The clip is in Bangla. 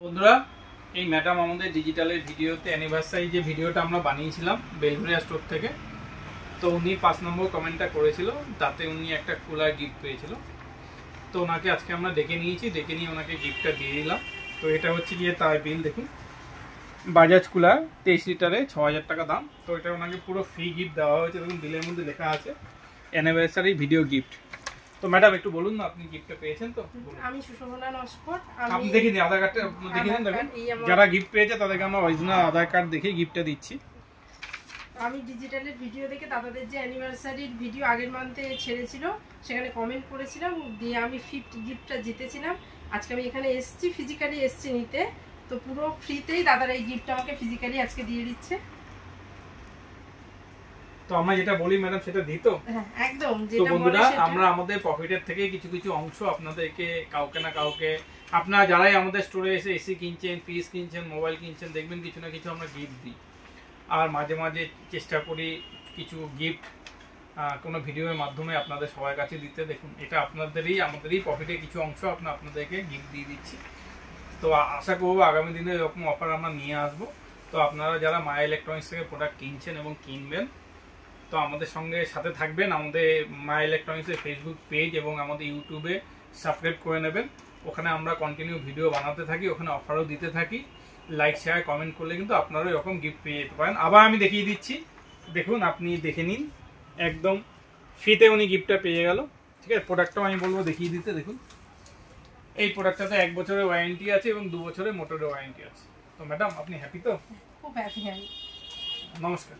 বন্ধুরা, এই ম্যাডাম আমাদের ডিজিটালের ভিডিওতে অ্যানিভার্সারি যে ভিডিওটা আমরা বানিয়েছিলাম বেলঘরিয়া স্টোর থেকে, তো উনি 5 নম্বর কমেন্টটা করেছিল, তাতে উনি একটা কুলার গিফট পেয়েছিল। তো ওনাকে আজকে আমরা ডেকে নিয়ে ওনাকে গিফটটা দিয়ে দিলাম। তো এটা হচ্ছে গিয়ে তার বিল দেখুন, বাজাজ কুলার 23 লিটারে 6000 টাকা দাম। তো এটা ওনাকে পুরো ফ্রি গিফট দেওয়া হয়েছে, দেখুন বিলের মধ্যে লেখা আছে অ্যানিভার্সারি ভিডিও গিফট। তো ম্যাডাম একটু বলুন না, আপনি গিফটটা পেয়েছেন? তো আমি সুশোভনা নস্কর। আপনি দেখে নিন আধার কার্ডটা, দেখে নিন। দেখুন যারা গিফট পেয়েছে তাদেরকে আমরা অরিজিনাল আধার কার্ড দেখে গিফটটা দিচ্ছি। আমি ডিজিটালের ভিডিও দেখে দাদাদের যে অ্যানিভার্সারির ভিডিও আগের মান্থে ছেড়েছিল সেখানে কমেন্ট করেছিলাম, দিয়ে আমি গিফটটা জিতেছিলাম। আজকে আমি এখানে এসেছি, ফিজিক্যালি এসেছি নিতে। তো পুরো ফ্রিতেই দাদারা এই গিফটটা আমাকে ফিজিক্যালি আজকে দিয়ে দিচ্ছে। তো আমরা যেটা বলি ম্যাডাম সেটা দিই তো? হ্যাঁ একদম। তো বন্ধুরা, আমরা আমাদের প্রফিটের থেকে কিছু কিছু অংশ আপনাদেরকে কাউকে না কাউকে, আপনারা যারাই আমাদের স্টোরে এসে এসি কিনছেন, ফ্রিজ কিনছেন, মোবাইল কিনছেন, দেখবেন কিছু না কিছু আমরা গিফট দিই। আর মাঝে মাঝে চেষ্টা করি কিছু গিফট কোনো ভিডিওর মাধ্যমে আপনাদের সবার কাছে দিতে। দেখুন এটা আমাদেরই প্রফিটের কিছু অংশ আপনাদেরকে গিফট দিয়ে দিচ্ছি। তো আশা করবো আগামী দিনে এরকম অফার আমরা নিয়ে আসবো। তো আপনারা যারা মায়া ইলেকট্রনিক্স থেকে প্রোডাক্ট কিনছেন এবং কিনবেন, তো আমাদের সঙ্গে সাথে থাকবেন। আমাদের মায়া ইলেকট্রনিক্সের ফেসবুক পেজ এবং আমাদের ইউটিউবে সাবস্ক্রাইব করে নেবেন। ওখানে আমরা কন্টিনিউ ভিডিও বানাতে থাকি, ওখানে অফারও দিতে থাকি। লাইক শেয়ার কমেন্ট করলে কিন্তু আপনারা এরকম গিফট পেয়ে যেতে পারেন। আবার আমি দেখিয়ে দিচ্ছি, দেখুন আপনি দেখে নিন, একদম ফ্রিতে উনি গিফটটা পেয়ে গেল। ঠিক আছে, প্রোডাক্টটাও আমি বলবো দেখিয়ে দিতে। দেখুন এই প্রোডাক্টটাতে 1 বছরের ওয়ারেন্টি আছে এবং 2 বছরের মোটরের ওয়ারেন্টি আছে। তো ম্যাডাম আপনি হ্যাপি তো? খুব হ্যাপি। নমস্কার।